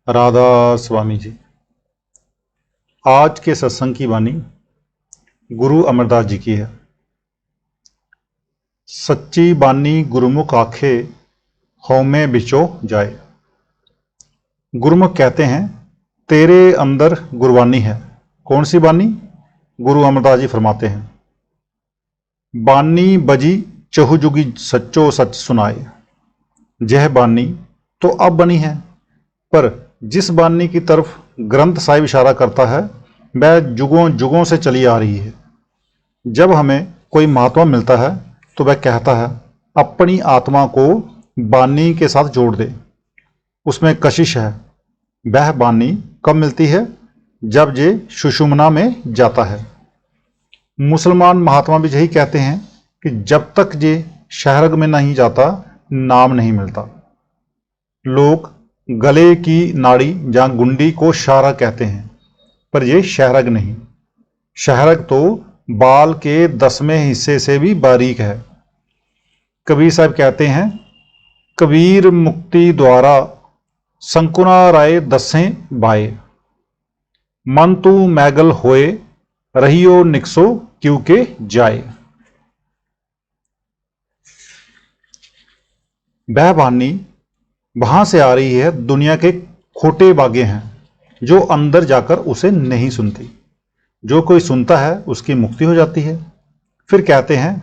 राधा स्वामी जी। आज के सत्संग की वाणी गुरु अमरदास जी की है। सच्ची बानी गुरुमुख आखे, हौमे बिचो जाए। गुरुमुख कहते हैं तेरे अंदर गुरबानी है। कौन सी बानी? गुरु अमरदास जी फरमाते हैं, बानी बजी चहुजुगी सच्चो सच सुनाए। यह बानी तो अब बनी है, पर जिस बानी की तरफ ग्रंथ साहिब इशारा करता है वह जुगों जुगों से चली आ रही है। जब हमें कोई महात्मा मिलता है तो वह कहता है अपनी आत्मा को बानी के साथ जोड़ दे, उसमें कशिश है। वह बानी कब मिलती है? जब ये सुषुम्ना में जाता है। मुसलमान महात्मा भी यही कहते हैं कि जब तक ये शहरग में नहीं जाता नाम नहीं मिलता। लोग गले की नाड़ी या गुंडी को शाहरा कहते हैं, पर यह शहरग नहीं। शहरग तो बाल के 10वें हिस्से से भी बारीक है। कबीर साहब कहते हैं, कबीर मुक्ति द्वारा संकुना राय दसें बाए, मन तू मैगल होए रहियो निकसो क्योंकि जाए। वह वाणी वहां से आ रही है, दुनिया के खोटे बागे हैं जो अंदर जाकर उसे नहीं सुनती। जो कोई सुनता है उसकी मुक्ति हो जाती है। फिर कहते हैं,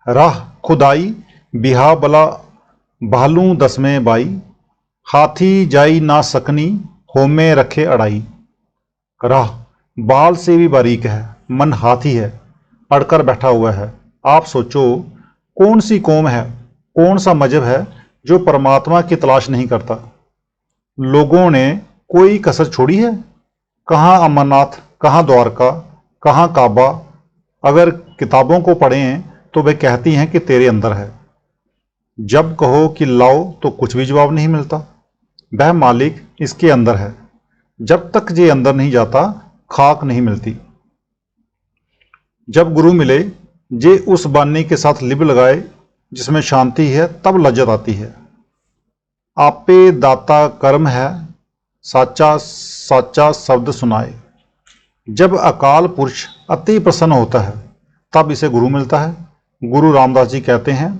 राह खुदाई बिहा बला भालू 10वें बाई, हाथी जाई ना सकनी होमे रखे अड़ाई। राह बाल से भी बारीक है, मन हाथी है, अड़कर बैठा हुआ है। आप सोचो कौन सी कौम है, कौन सा मजहब है जो परमात्मा की तलाश नहीं करता। लोगों ने कोई कसर छोड़ी है? कहाँ अमरनाथ, कहाँ द्वारका, कहाँ काबा? अगर किताबों को पढ़ें तो वे कहती हैं कि तेरे अंदर है। जब कहो कि लाओ तो कुछ भी जवाब नहीं मिलता। वह मालिक इसके अंदर है। जब तक ये अंदर नहीं जाता खाक नहीं मिलती। जब गुरु मिले, जे उस बानी के साथ लिप लगाए जिसमें शांति है, तब लज्जत आती है। आपे दाता कर्म है, साचा साचा शब्द सुनाए। जब अकाल पुरुष अति प्रसन्न होता है तब इसे गुरु मिलता है। गुरु रामदास जी कहते हैं,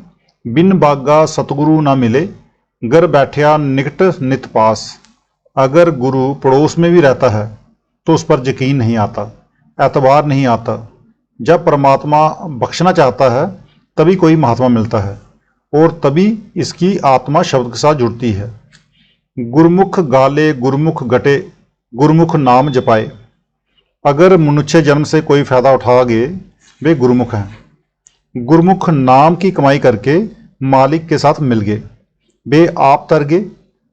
बिन बागा सतगुरु ना मिले, घर बैठया निकट नित पास। अगर गुरु पड़ोस में भी रहता है तो उस पर यकीन नहीं आता, एतबार नहीं आता। जब परमात्मा बख्शना चाहता है तभी कोई महात्मा मिलता है और तभी इसकी आत्मा शब्द के साथ जुड़ती है। गुरमुख गाले गुरमुख गटे, गुरमुख नाम जपाए। अगर मनुष्य जन्म से कोई फायदा उठा गए वे गुरमुख हैं। गुरमुख नाम की कमाई करके मालिक के साथ मिल गए। वे आप तर गए,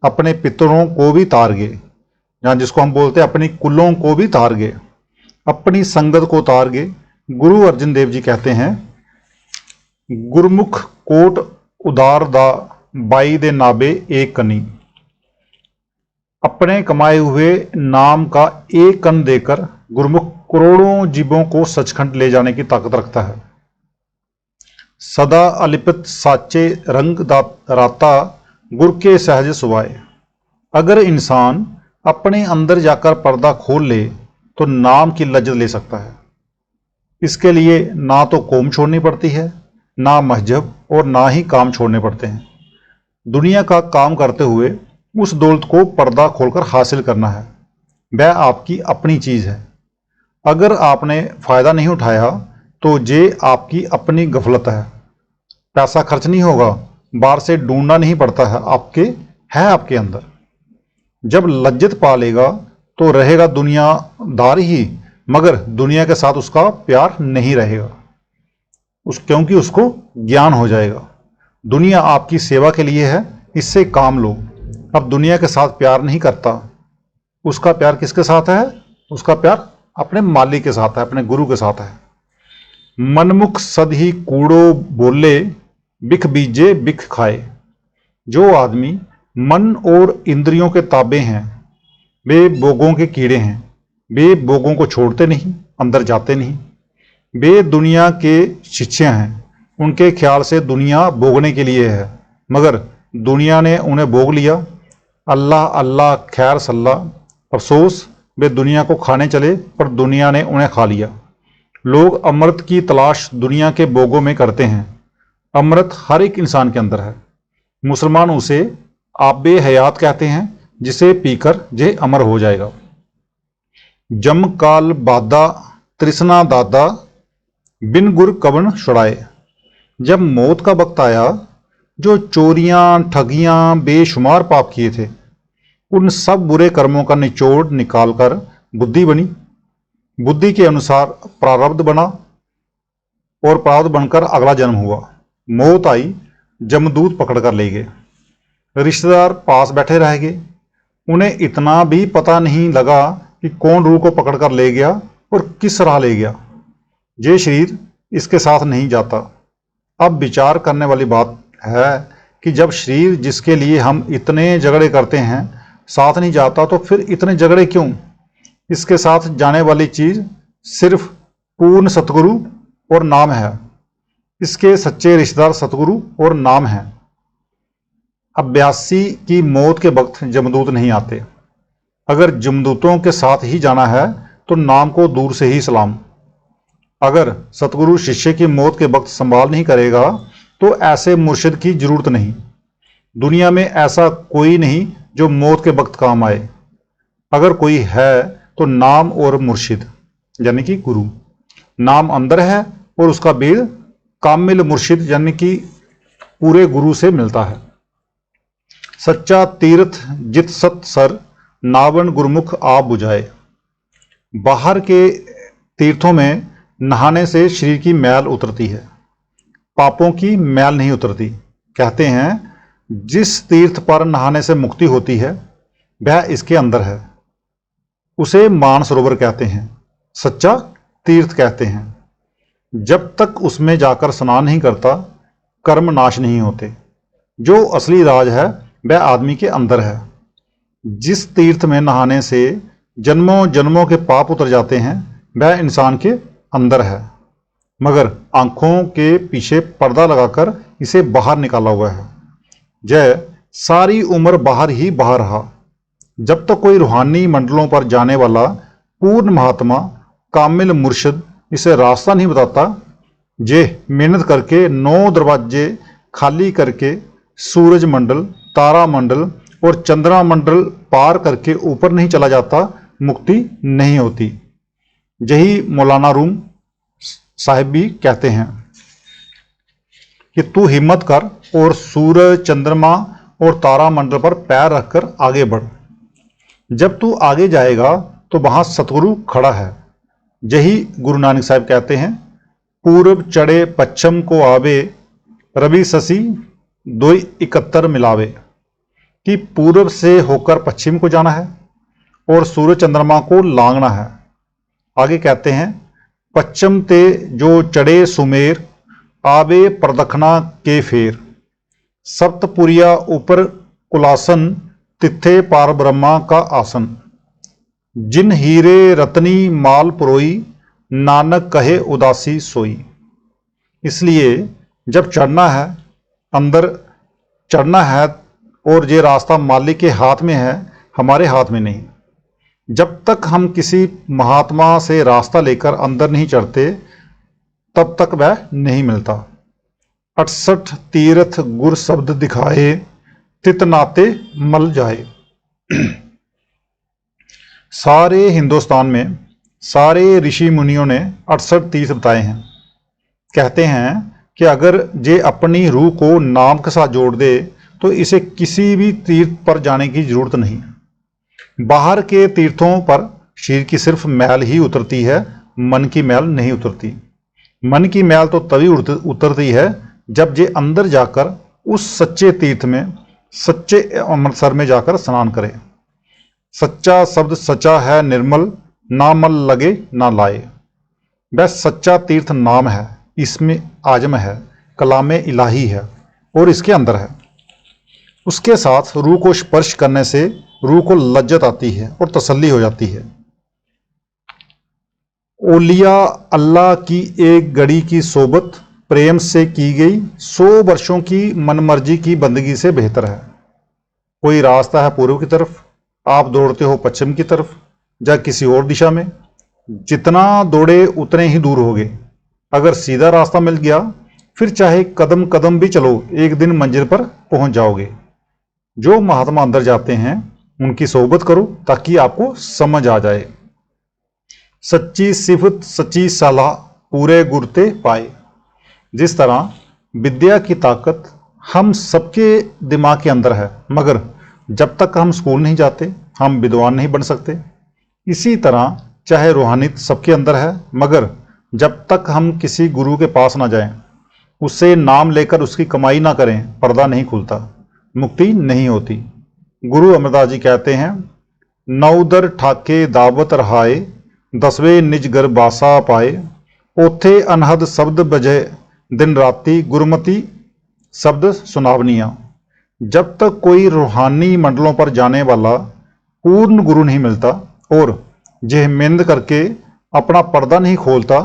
अपने पितरों को भी तार गए, या जिसको हम बोलते हैं अपनी कुलों को भी तार गए, अपनी संगत को तार गए। गुरु अर्जन देव जी कहते हैं, गुरमुख कोट उदार दा बाई दे नाबे एक कनी। अपने कमाए हुए नाम का एक कन देकर गुरमुख करोड़ों जीवों को सचखंड ले जाने की ताकत रखता है। सदा अलिपित साचे रंग राता गुर के सहज सुवाए। अगर इंसान अपने अंदर जाकर पर्दा खोल ले तो नाम की लज्जत ले सकता है। इसके लिए ना तो कौम छोड़नी पड़ती है, ना मजहब, और ना ही काम छोड़ने पड़ते हैं। दुनिया का काम करते हुए उस दौलत को पर्दा खोलकर हासिल करना है। वह आपकी अपनी चीज़ है। अगर आपने फ़ायदा नहीं उठाया तो ये आपकी अपनी गफलत है। पैसा खर्च नहीं होगा, बाहर से ढूंढना नहीं पड़ता है, आपके अंदर। जब लज्जत पा लेगा तो रहेगा दुनियादार ही, मगर दुनिया के साथ उसका प्यार नहीं रहेगा, क्योंकि उसको ज्ञान हो जाएगा। दुनिया आपकी सेवा के लिए है, इससे काम लो। अब दुनिया के साथ प्यार नहीं करता, उसका प्यार किसके साथ है? उसका प्यार अपने मालिक के साथ है, अपने गुरु के साथ है। मनमुख सद ही कूड़ो बोले, बिख बीजे बिख खाए। जो आदमी मन और इंद्रियों के ताबे हैं वे भोगों के कीड़े हैं। वे भोगों को छोड़ते नहीं, अंदर जाते नहीं। वे दुनिया के शिष्य हैं। उनके ख्याल से दुनिया भोगने के लिए है, मगर दुनिया ने उन्हें भोग लिया। अल्लाह अल्लाह खैर सल्ला। अफसोस वे दुनिया को खाने चले पर दुनिया ने उन्हें खा लिया। लोग अमृत की तलाश दुनिया के बोगों में करते हैं। अमृत हर एक इंसान के अंदर है। मुसलमान उसे आबे हयात कहते हैं, जिसे पीकर जे अमर हो जाएगा। जम काल बादा तृष्णा दादा बिन गुर कवन छुड़ाए। जब मौत का वक्त आया, जो चोरियां ठगियां बेशुमार पाप किए थे, उन सब बुरे कर्मों का निचोड़ निकालकर बुद्धि बनी। बुद्धि के अनुसार प्रारब्ध बना और प्रारब्ध बनकर अगला जन्म हुआ। मौत आई, जमदूत पकड़ कर ले गए। रिश्तेदार पास बैठे रह गए। उन्हें इतना भी पता नहीं लगा कि कौन रूह को पकड़ कर ले गया और किस राह ले गया। ये शरीर इसके साथ नहीं जाता। अब विचार करने वाली बात है कि जब शरीर जिसके लिए हम इतने झगड़े करते हैं साथ नहीं जाता, तो फिर इतने झगड़े क्यों? इसके साथ जाने वाली चीज सिर्फ पूर्ण सतगुरु और नाम है। इसके सच्चे रिश्तेदार सतगुरु और नाम है। अभ्यासी की मौत के वक्त जमदूत नहीं आते। अगर जमदूतों के साथ ही जाना है तो नाम को दूर से ही सलाम। अगर सतगुरु शिष्य की मौत के वक्त संभाल नहीं करेगा तो ऐसे मुर्शिद की जरूरत नहीं। दुनिया में ऐसा कोई नहीं जो मौत के वक्त काम आए। अगर कोई है तो नाम और मुर्शिद यानी कि गुरु। नाम अंदर है और उसका भेद कामिल मुर्शिद यानी कि पूरे गुरु से मिलता है। सच्चा तीर्थ जित सत सर नावन गुरमुख आप बुझाए। बाहर के तीर्थों में नहाने से शरीर की मैल उतरती है, पापों की मैल नहीं उतरती। कहते हैं जिस तीर्थ पर नहाने से मुक्ति होती है वह इसके अंदर है। उसे मानसरोवर कहते हैं, सच्चा तीर्थ कहते हैं। जब तक उसमें जाकर स्नान नहीं करता कर्म नाश नहीं होते। जो असली राज है वह आदमी के अंदर है। जिस तीर्थ में नहाने से जन्मों जन्मों के पाप उतर जाते हैं वह इंसान के अंदर है, मगर आंखों के पीछे पर्दा लगाकर इसे बाहर निकाला हुआ है। जय सारी उम्र बाहर ही बाहर रहा। जब तक कोई रूहानी मंडलों पर जाने वाला पूर्ण महात्मा कामिल मुर्शिद इसे रास्ता नहीं बताता, जे मेहनत करके 9 दरवाजे खाली करके सूरज मंडल, तारा मंडल और चंद्रमा मंडल पार करके ऊपर नहीं चला जाता, मुक्ति नहीं होती। यही मौलाना रूम साहिब भी कहते हैं कि तू हिम्मत कर और सूरज, चंद्रमा और तारा मंडल पर पैर रखकर आगे बढ़। जब तू आगे जाएगा तो वहां सतगुरु खड़ा है। यही गुरु नानक साहब कहते हैं, पूर्व चढ़े पश्चिम को आवे, रवि शशि 271 मिलावे। कि पूर्व से होकर पश्चिम को जाना है और सूर्य चंद्रमा को लांघना है। आगे कहते हैं पश्चिम ते जो चढ़े सुमेर, आवे प्रदक्षिणा के फेर। सप्तपुरिया ऊपर कुलासन, तिथे पार ब्रह्मा का आसन। जिन हीरे रतनी माल पुरोई, नानक कहे उदासी सोई। इसलिए जब चढ़ना है, अंदर चढ़ना है और ये रास्ता मालिक के हाथ में है, हमारे हाथ में नहीं। जब तक हम किसी महात्मा से रास्ता लेकर अंदर नहीं चढ़ते तब तक वह नहीं मिलता। 68 तीर्थ गुर शब्द दिखाए, तित नाते मल जाए। सारे हिंदुस्तान में सारे ऋषि मुनियों ने 68 तीर्थ बताए हैं। कहते हैं कि अगर ये अपनी रूह को नाम के साथ जोड़ दे तो इसे किसी भी तीर्थ पर जाने की जरूरत नहीं। बाहर के तीर्थों पर शरीर की सिर्फ मैल ही उतरती है, मन की मैल नहीं उतरती। मन की मैल तो तभी उतरती है जब ये अंदर जाकर उस सच्चे तीर्थ में, सच्चे अमृतसर में जाकर स्नान करे। सच्चा शब्द सच्चा है निर्मल, ना मल लगे ना लाए। वह सच्चा तीर्थ नाम है, इसमें आजम है, कलामे इलाही है और इसके अंदर है। उसके साथ रूह को स्पर्श करने से रूह को लज्जत आती है और तसल्ली हो जाती है। ओलिया अल्लाह की एक घड़ी की सोबत प्रेम से की गई 100 वर्षों की मनमर्जी की बंदगी से बेहतर है। कोई रास्ता है पूर्व की तरफ, आप दौड़ते हो पश्चिम की तरफ या किसी और दिशा में। जितना दौड़े उतने ही दूर होगे। अगर सीधा रास्ता मिल गया फिर चाहे कदम कदम भी चलो, एक दिन मंजिल पर पहुंच जाओगे। जो महात्मा अंदर जाते हैं उनकी सोहबत करो ताकि आपको समझ आ जाए। सच्ची सिफत सच्ची सलाह पूरे गुरते पाए। जिस तरह विद्या की ताकत हम सबके दिमाग के अंदर है, मगर जब तक हम स्कूल नहीं जाते हम विद्वान नहीं बन सकते। इसी तरह चाहे रूहानियत सबके अंदर है, मगर जब तक हम किसी गुरु के पास ना जाएं, उससे नाम लेकर उसकी कमाई ना करें, पर्दा नहीं खुलता, मुक्ति नहीं होती। गुरु अमरदास जी कहते हैं, नौदर ठाके दावत रहाए, दसवें निज घर बासा पाए, ओथे अनहद शब्द बजे दिन राती, गुरमति शब्द सुनावनिया। जब तक कोई रूहानी मंडलों पर जाने वाला पूर्ण गुरु नहीं मिलता और यह मेहनत करके अपना पर्दा नहीं खोलता,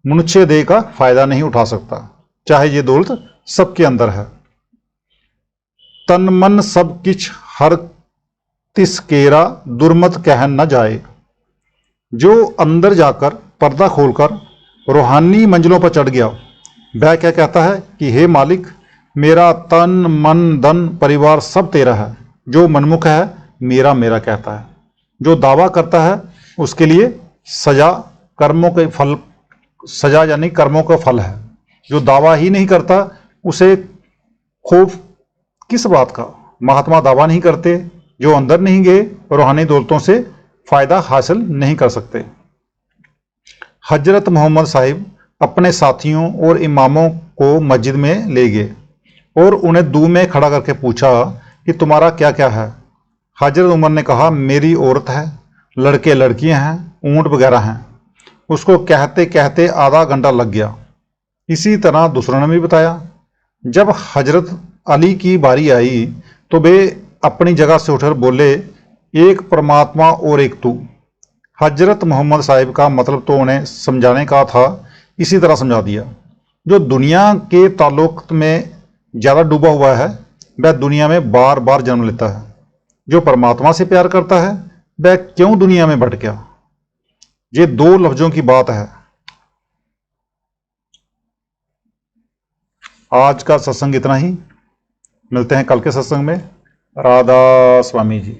मनुष्य देह का फायदा नहीं उठा सकता, चाहे ये दौलत सबके अंदर है। तन मन सब किछ हर तिस केरा, दुर्मत कह न जाए। जो अंदर जाकर पर्दा खोलकर रूहानी मंजिलों पर चढ़ गया, वह क्या कहता है कि हे मालिक, मेरा तन मन धन परिवार सब तेरा है। जो मनमुख है मेरा मेरा कहता है। जो दावा करता है उसके लिए सजा कर्मों के फल, सजा यानी कर्मों का फल है। जो दावा ही नहीं करता उसे खौफ किस बात का। महात्मा दावा नहीं करते, जो अंदर नहीं गए रूहानी दौलतों से फायदा हासिल नहीं कर सकते। हजरत मोहम्मद साहिब अपने साथियों और इमामों को मस्जिद में ले गए और उन्हें दूर में खड़ा करके पूछा कि तुम्हारा क्या क्या है। हजरत उमर ने कहा, मेरी औरत है, लड़के लड़कियां हैं, ऊंट वगैरह हैं। उसको कहते कहते आधा घंटा लग गया। इसी तरह दूसरों ने भी बताया। जब हजरत अली की बारी आई तो वे अपनी जगह से उठकर बोले, एक परमात्मा और एक तू। हजरत मोहम्मद साहिब का मतलब तो उन्हें समझाने का था, इसी तरह समझा दिया। जो दुनिया के ताल्लुक में ज़्यादा डूबा हुआ है वह दुनिया में बार बार जन्म लेता है। जो परमात्मा से प्यार करता है वह क्यों दुनिया में भटका। ये दो लफ्जों की बात है। आज का सत्संग इतना ही। मिलते हैं कल के सत्संग में। राधा स्वामी जी।